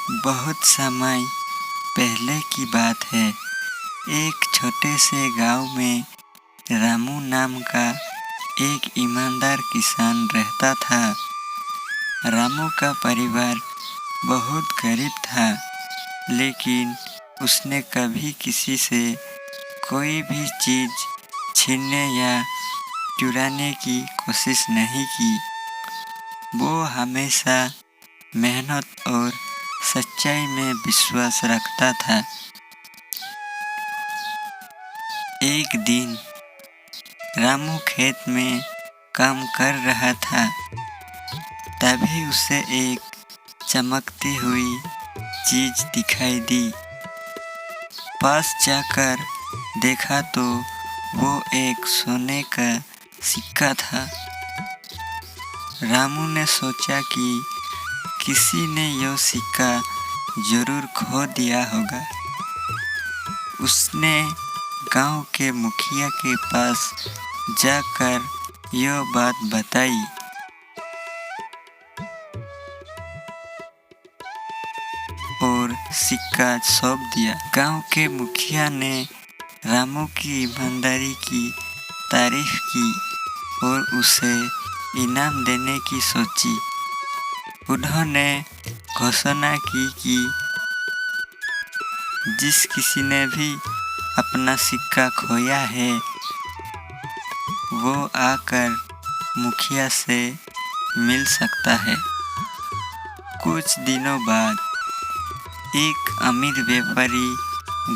बहुत समय पहले की बात है। एक छोटे से गांव में रामू नाम का एक ईमानदार किसान रहता था। रामू का परिवार बहुत गरीब था, लेकिन उसने कभी किसी से कोई भी चीज़ छीनने या चुराने की कोशिश नहीं की। वो हमेशा मेहनत और सच्चाई में विश्वास रखता था। एक दिन रामू खेत में काम कर रहा था, तभी उसे एक चमकती हुई चीज दिखाई दी। पास जाकर देखा तो वो एक सोने का सिक्का था। रामू ने सोचा कि किसी ने यह सिक्का जरूर खो दिया होगा। उसने गांव के मुखिया के पास जाकर यह बात बताई। और सिक्का सौंप दिया। गांव के मुखिया ने रामू की ईमानदारी की तारीफ की और उसे इनाम देने की सोची। उन्होंने घोषणा की कि जिस किसी ने भी अपना सिक्का खोया है, वो आकर मुखिया से मिल सकता है। कुछ दिनों बाद एक अमीर व्यापारी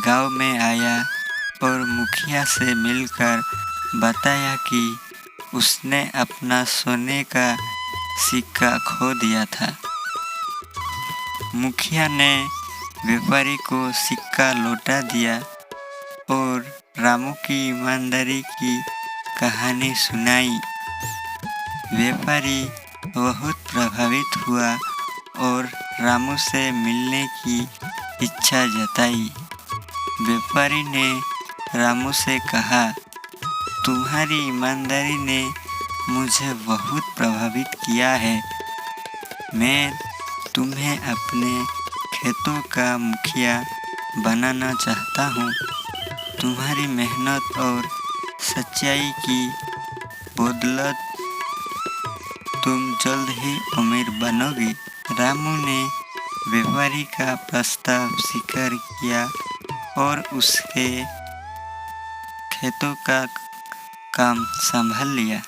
गांव में आया और मुखिया से मिलकर बताया कि उसने अपना सोने का सिक्का खो दिया था। मुखिया ने व्यापारी को सिक्का लौटा दिया और रामू की ईमानदारी की कहानी सुनाई। व्यापारी बहुत प्रभावित हुआ और रामू से मिलने की इच्छा जताई। व्यापारी ने रामू से कहा, तुम्हारी ईमानदारी ने मुझे बहुत प्रभावित किया है। मैं तुम्हें अपने खेतों का मुखिया बनाना चाहता हूँ। तुम्हारी मेहनत और सच्चाई की बदौलत तुम जल्द ही अमीर बनोगे। रामू ने व्यापारी का प्रस्ताव स्वीकार किया और उसके खेतों का काम संभाल लिया।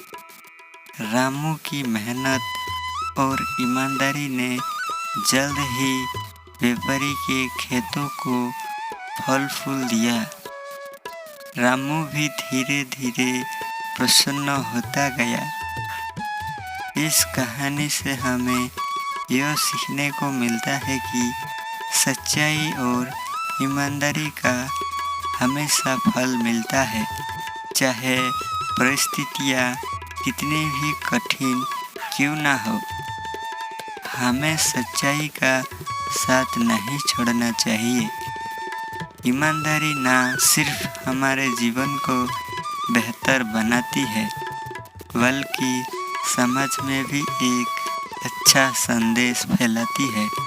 रामू की मेहनत और ईमानदारी ने जल्द ही व्यापारी के खेतों को फल फूल दिया। रामू भी धीरे धीरे प्रसन्न होता गया। इस कहानी से हमें यह सीखने को मिलता है कि सच्चाई और ईमानदारी का हमेशा फल मिलता है, चाहे परिस्थितियाँ कितनी भी कठिन क्यों ना हो। हमें सच्चाई का साथ नहीं छोड़ना चाहिए। ईमानदारी ना सिर्फ हमारे जीवन को बेहतर बनाती है, बल्कि समाज में भी एक अच्छा संदेश फैलाती है।